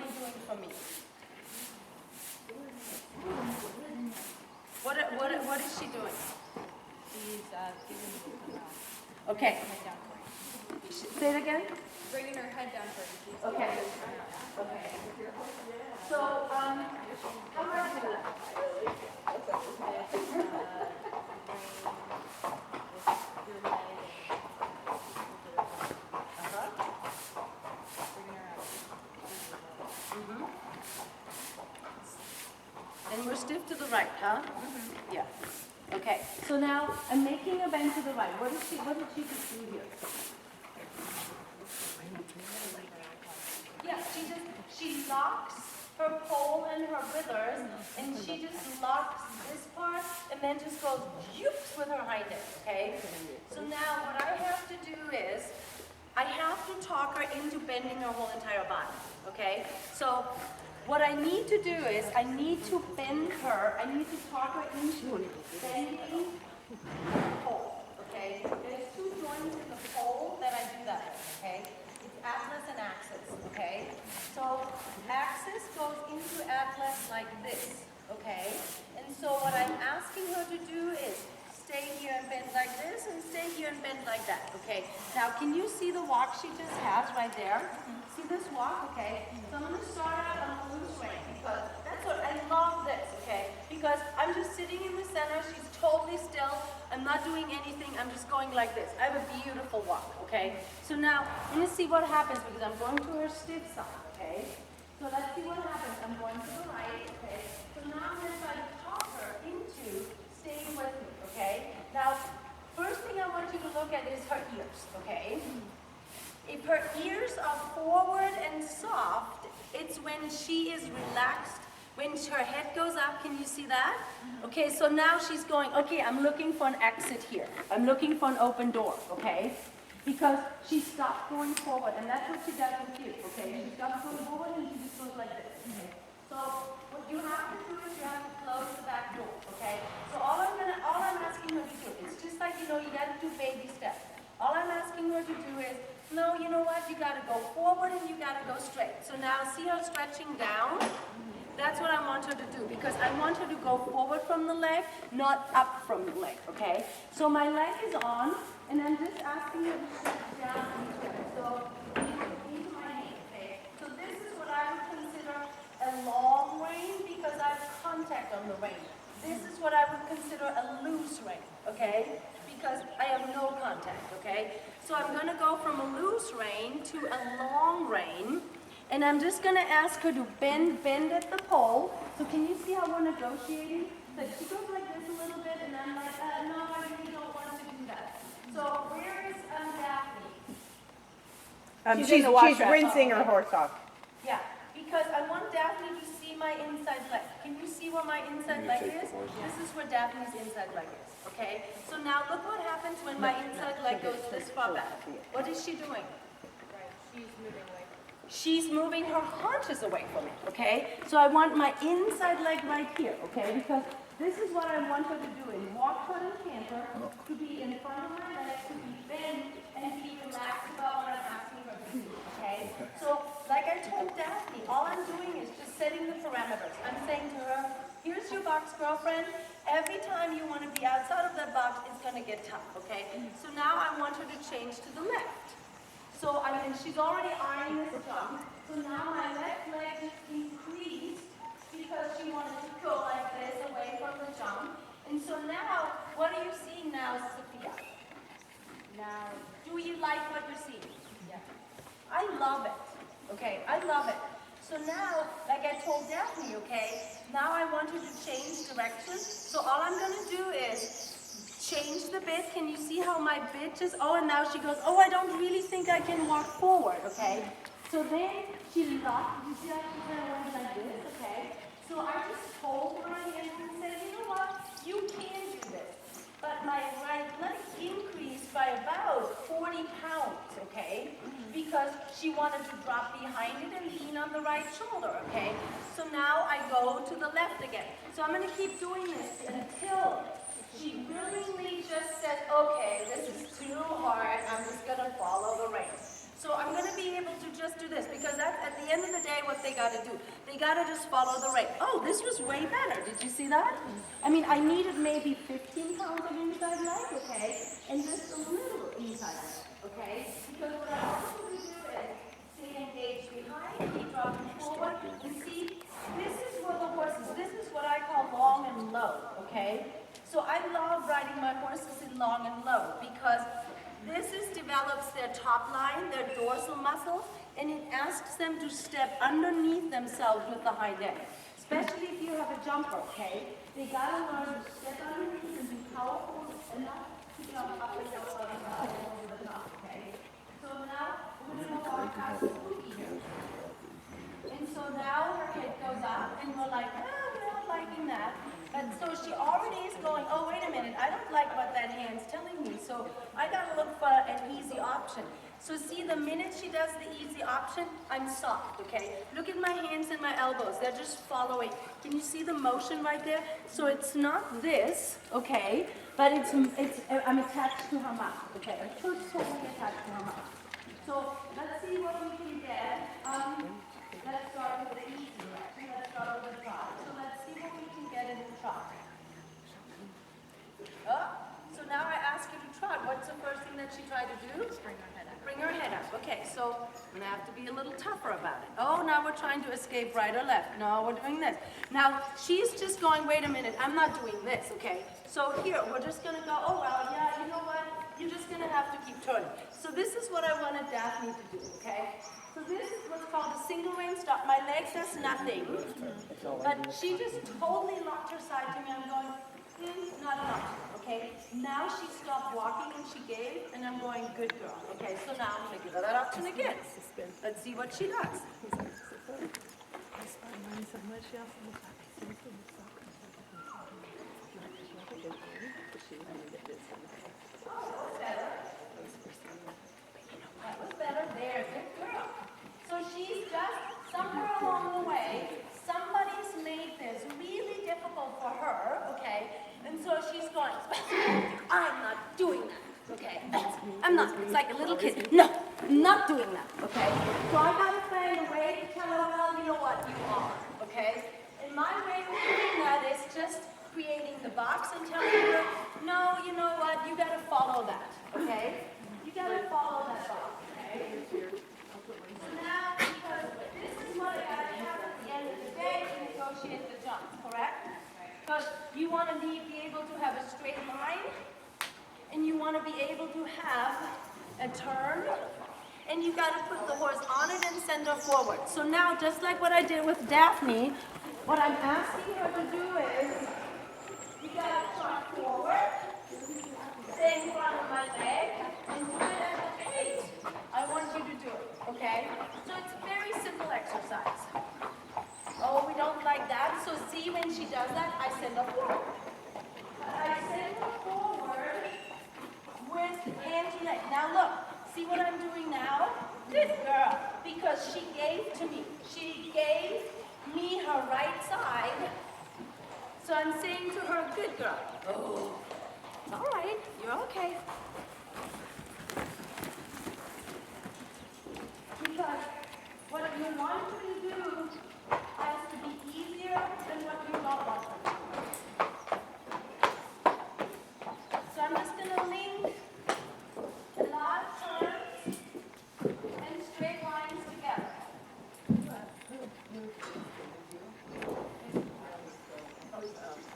you doing for me? What is she doing? She's giving me Okay. head down for you. Say it again. Bringing her head down for you. Okay. Okay. So, how do I do that? And we're stiff to the right, huh? Yeah. Okay. So now I'm making a bend to the right. What did she just do here? Yeah, she locks her pole and her withers, and she just locks this part, and then just goes yoops with her hind end, okay? So now what I have to do is, I have to talk her into bending her whole entire body, okay? So what I need to do is, I need to bend her, I need to talk her into bending the pole, okay? There's two joints in the pole that I do that with, okay? It's atlas and axis, okay? So axis goes into atlas like this, okay? And so what I'm asking her to do is stay here and bend like this, and stay here and bend like that, okay? Now, can you see the walk she just has right there? See this walk, okay? So I'm going to start out on a loose rein, because that's what I love this, okay? Because I'm just sitting in the center, she's totally still, I'm not doing anything, I'm just going like this. I have a beautiful walk, okay? So now, I'm going to see what happens, because I'm going to her stiff side, okay? So let's see what happens. I'm going to the right, okay? So now I'm going to try to talk her into staying with me, okay? Now, first thing I want you to look at is her ears, okay? If her ears are forward and soft, it's when she is relaxed. When her head goes up, can you see that? Okay, so now she's going, okay, I'm looking for an exit here. I'm looking for an open door, okay? Because she stopped going forward, and that's what she does with you, okay? She stops going forward and she just goes like this, okay? So what you have to do is you have to close the back door, okay? So all I'm asking her to do, it's just like, you gotta do baby steps. All I'm asking her to do is, no, you know what? You gotta go forward and you gotta go straight. So now see her stretching down? That's what I want her to do, because I want her to go forward from the leg, not up from the leg, okay? So my leg is on, and I'm just asking her to stretch down into it. So into my knee, okay? So this is what I would consider a long rein, because I have contact on the rein. This is what I would consider a loose rein, okay? Because I have no contact, okay? So I'm gonna go from a loose rein to a long rein. And I'm just going to ask her to bend at the pole. So can you see how we're negotiating? Like she goes like this a little bit, and I'm like, no, I really don't want to do that. So where is Daphne? She's rinsing her horse off. Yeah, because I want Daphne to see my inside leg. Can you see where my inside leg is? This is where Daphne's inside leg is, okay? So now look what happens when my inside leg goes this far back. What is she doing? Right, she's moving away. She's moving her haunches away from me, okay? So I want my inside leg right here, okay? Because this is what I want her to do in walk, trot, and canter, to be in front of my legs, to be bent, and be relaxed about what I'm asking her to do, okay? So, like I told Daphne, all I'm doing is just setting the parameters. I'm saying to her, here's your box, girlfriend. Every time you want to be outside of that box, it's going to get tough, okay? So now I want her to change to the left. So, she's already eyeing this jump. So now my left leg just increased because she wanted to go like this away from the jump. And so now, what are you seeing now, Sophia? Now, do you like what you're seeing? Yeah. I love it. Okay, I love it. So now, like I told Daphne, okay, now I want her to change direction. So all I'm going to do is change the bit. Can you see how my bit just, and now she goes, I don't really think I can walk forward, okay? So then she locked, you see how she kind of went like this, okay? So I just told her again and said, you know what, you can do this. But my right leg increased by about 40 pounds, okay? Because she wanted to drop behind it and lean on the right shoulder, okay? So now I go to the left again. So I'm gonna keep doing this until she willingly just said, okay, this is too hard, I'm just going to follow the reins. So I'm going to be able to just do this, because that's at the the end of the day, what they gotta do, they gotta just follow the rate. Oh, this was way better. Did you see that? I mean, I needed maybe 15 pounds of inside leg, okay? And just a little inside leg, okay? Because what I want you to do is stay engaged behind, keep dropping forward, and see, this is where the horses, this is what I call long and low, okay? So I love riding my horses in long and low because develops their top line, their dorsal muscles, and it asks them to step underneath themselves with the hind end. Especially if you have a jumper, okay? They gotta learn to step underneath and be powerful enough to jump up and down over the top, okay? So now we're gonna walk past Sophia here. And so now her head goes up, and we're like, we're not liking that. But so she already is going, oh, wait a minute, I don't like what that hand's telling me. So I gotta look for an easy option. So see, the minute she does the easy option, I'm soft, okay? Look at my hands and my elbows, they're just following. Can you see the motion right there? So it's not this, okay? But I'm attached to her mouth, okay? I'm totally attached to her mouth. So let's see what we can get. Let's start with the easy one. Let's start with the trot. So let's see what we can get in the trot. Oh, so now I ask you to trot. What's the first thing that she tried to do? Bring her head up. Bring her head up. Okay, so I'm gonna have to be a little tougher about it. Oh, now we're trying to escape right or left. No, we're doing this. Now, she's just going, wait a minute, I'm not doing this, okay? So here, we're just gonna go, oh, well, yeah, you know what? You're just gonna have to keep turning. So this is what I wanted Daphne to do, okay? So this is what's called a single rein stop. My leg does nothing, but she just totally locked her side to me. I'm going, not an option, okay? Now she stopped walking and she gave, and I'm going, good girl. Okay, so now I'm gonna give her that option again. Let's see what she does. That was better. There, good girl. So she's just, somewhere along the way, somebody's made this really difficult for her, okay? And so she's going, I'm not doing that, okay? I'm not, it's like a little kid. No, I'm not doing that, okay? So I gotta find a way to tell her, well, you know what, you are, okay? And my way of doing that is just creating the box and telling her, no, you know what, you gotta follow that, okay? You gotta follow that box, okay? So now, because this is what I gotta have at the end of the day to negotiate the jump, correct? Because you want to be able to have a straight line, and you want to be able to have a turn, and you got to put the horse on it and send her forward. So now, just like what I did with Daphne, what I'm asking her to do is, you got to trot forward, stay in front of my leg, and do it at the pace I want you to do it, okay? So it's a very simple exercise. Oh, we don't like that. So see, when she does that, I send her forward. I send her forward with hand to leg. Now look, see what I'm doing now? Good girl, because she gave to me. She gave me her right side. So I'm saying to her, good girl. Oh, it's all right. You're okay. Because what you want her to do has to be easier than what you don't want her to do. So I'm just going to link a lot of turns and straight lines together. I'm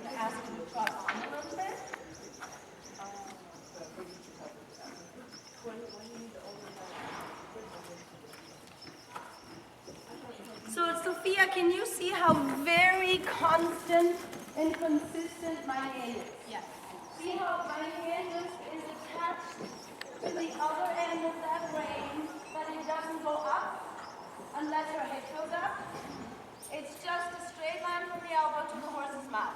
going to ask you to trot on a little bit. So, Sophia, can you see how very constant and consistent my hand is? Yes. See how my hand just is attached to the other end of that rein, but it doesn't go up unless her head goes up. It's just a straight line from the elbow to the horse's mouth.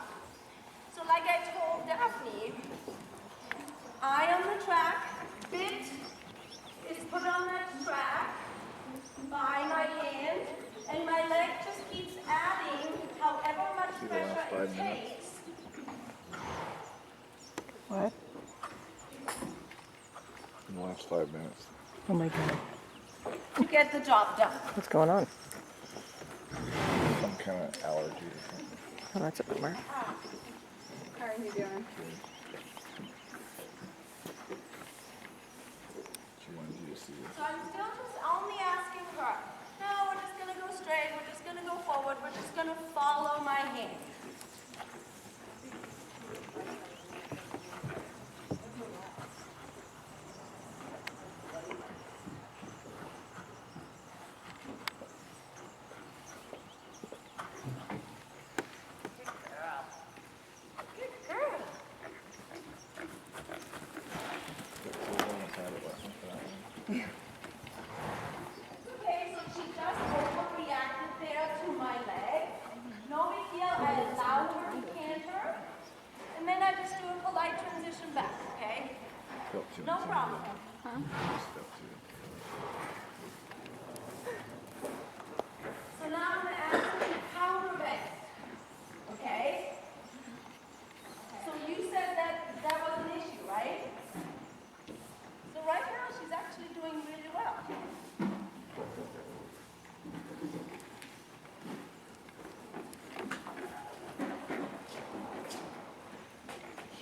So like I told Daphne, eye on the track, bit is put on that track by my hand, and my leg just keeps adding however much pressure it takes. What? In the last 5 minutes. Oh my God. to get the job done. What's going on? Some kind of allergy or something. Oh, that's a bummer. How are you doing? She wanted you to see it. So I'm still just only asking her, no, we're just going to go straight, we're just going to go forward, we're just going to follow my hand. Good girl. Okay, so she just overreacted there to my leg. No big deal, I allowed her to canter. And then I just do a polite transition back, okay? No problem. So now I'm going to ask you to counter bend. Okay? So you said that was an issue, right? So right now she's actually doing really well.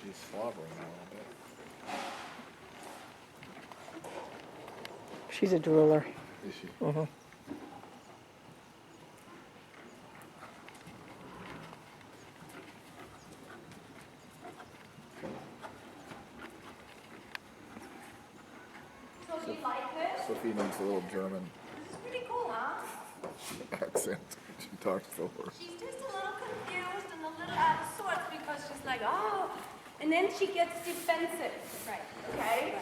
She's slobbering a little bit. She's a drooler. Is she? Mm-hmm. So do you like this? Sophia needs a little German This is pretty cool, huh? accent. She talks to her. She's just a little confused and a little out of sorts because she's like, oh, and then she gets defensive. Right. Okay?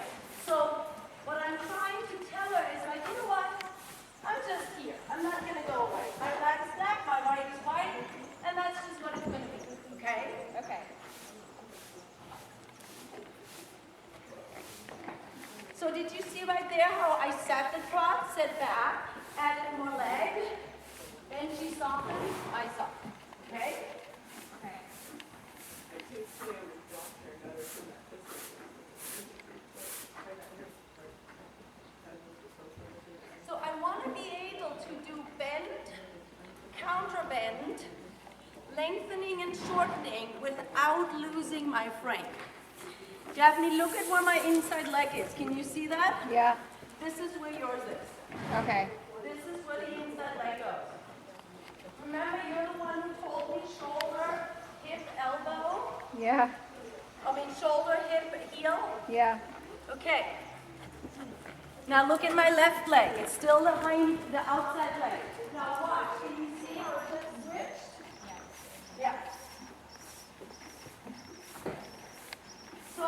So what I'm trying to tell her is like, you know what? I'm just here. I'm not going to go away. My leg's stacked, my right is white, and that's just what it's going to be. Okay? Okay. So did you see right there how I sat the trot, set back, added more leg, then she softened, I softened. Okay? Okay. So I want to be able to do bend, counter bend, lengthening and shortening without losing my frame. Daphne, look at where my inside leg is. Can you see that? Yeah. This is where yours is. Okay. This is where the inside leg goes. Remember, you're the one who told me shoulder, hip, elbow. Yeah. Shoulder, hip, heel. Yeah. Okay. Now look at my left leg. It's still the outside leg. Now watch. Can you see how it just switched? Yeah. So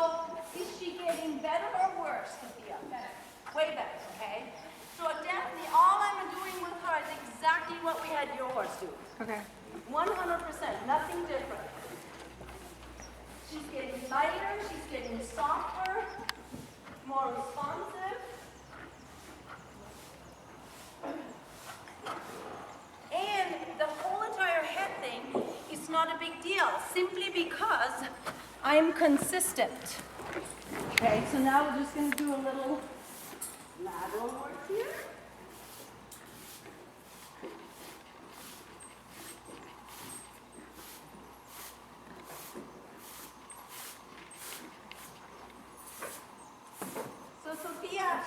is she getting better or worse, Sophia? Better. Way better, okay? So Daphne, all I'm doing with her is exactly what we had your horse do. Okay. 100%, nothing different. She's getting lighter, she's getting softer, more responsive. And the whole entire head thing is not a big deal, simply because I'm consistent. Okay, so now we're just going to do a little lateral work here. So Sophia,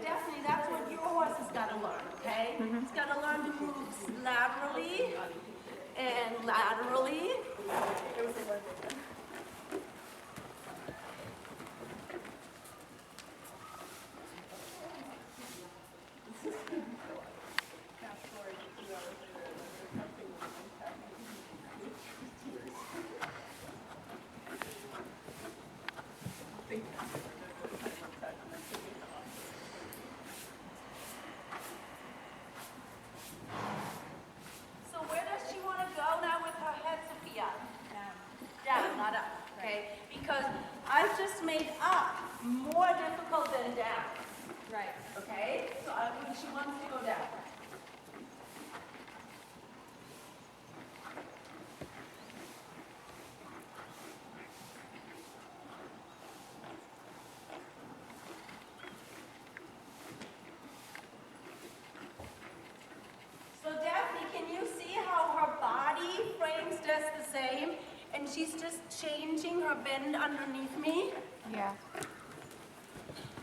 definitely that's what your horse has got to learn, okay? It's got to learn to move laterally and laterally. So where does she want to go now with her head, Sophia? Down. she's just changing her bend underneath me. Yeah.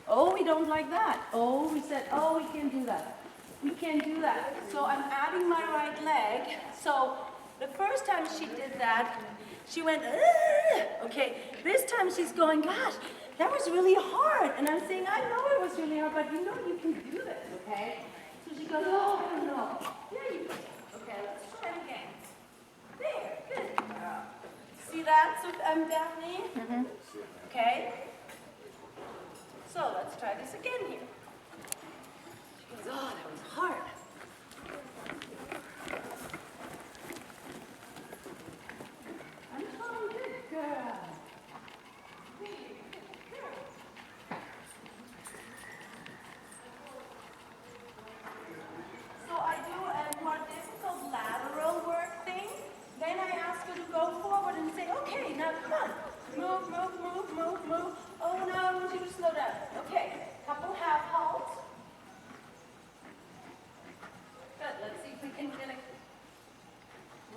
Oh, we don't like that. Oh, we said, oh, we can't do that. We can't do that. So I'm adding my right leg. So the first time she did that, she went, ugh! Okay, this time she's going, gosh, that was really hard. And I'm saying, I know it was really hard, but you know you can do this, okay? So she goes, oh, no. Yeah, you can. Okay, let's try it again. There, good. See that, Daphne? Mm-hmm. Okay. So let's try this again here. She goes, oh, that was hard. I'm trying, good girl. So I do a more difficult lateral work thing. Then I ask her to go forward and say, okay, now come on. Move, move, move, move, move. Oh, now I want you to slow down. Okay, couple half halts. Good, let's see if we can get it.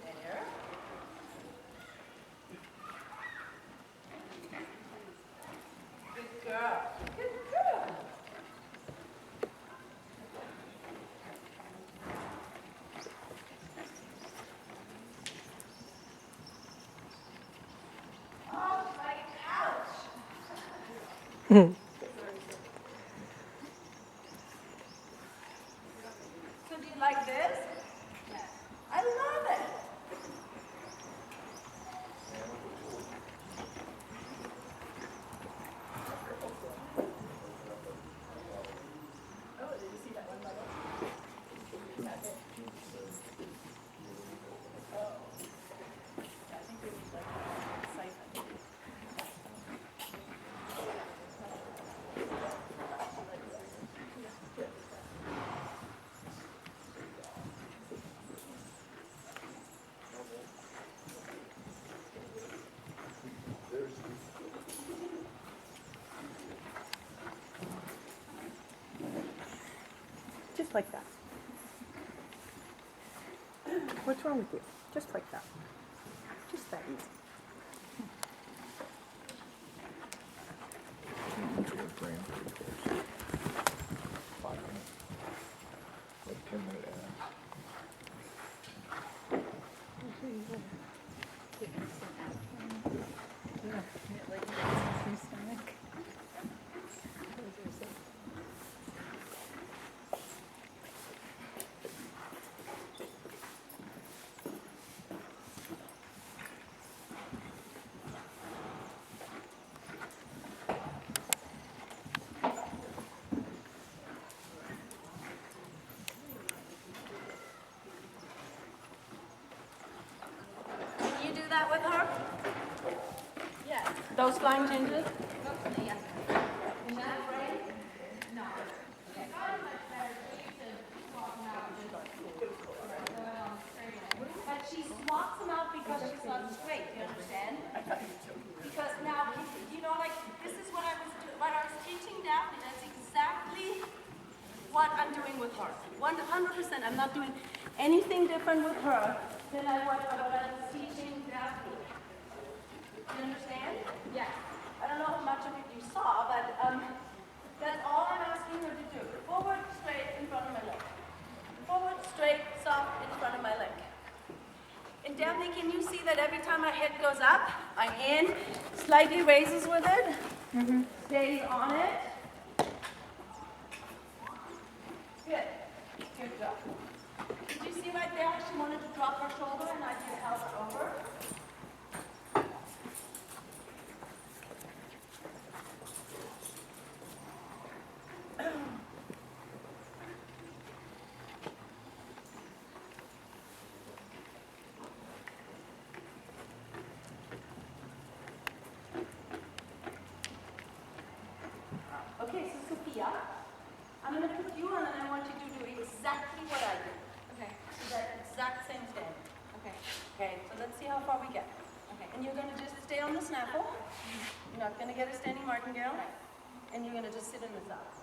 There. Good girl. Good girl. Oh, my couch. So do you like this? Yes. I love it. Oh, did you see that one level? That's it. Oh. Yeah, I think we need like a siphon. Just like that. What's wrong with you? Just like that. Just that easy. Brain pretty close. 5 minutes. Like 10-minute ads. Can you do that with her? Yes. Those flying changes? Yes. In that frame? No. Okay. But she swaps them out because she's not straight, you understand? Because now, you know, like, this is what I was teaching Daphne. That's exactly what I'm doing with her. 100%. I'm not doing anything different with her than what I was teaching Daphne. You understand? Yeah. I don't know how much of it you saw, but that's all I'm asking her to do. Forward, straight, in front of my leg. Forward, straight, soft, in front of my leg. And Daphne, can you see that every time my head goes up, I'm in, slightly raises with it, stays on it. Good. Good job. Did you see right there how she wanted to drop her shoulder and I just held her over? Okay, so Sophia, I'm going to put you on and I want you to do exactly what I did. Okay. So that exact same thing. Okay. Okay, so let's see how far we get. Okay. And you're going to just stay on the snaffle. You're not going to get a standing martingale. And you're going to just sit in the up.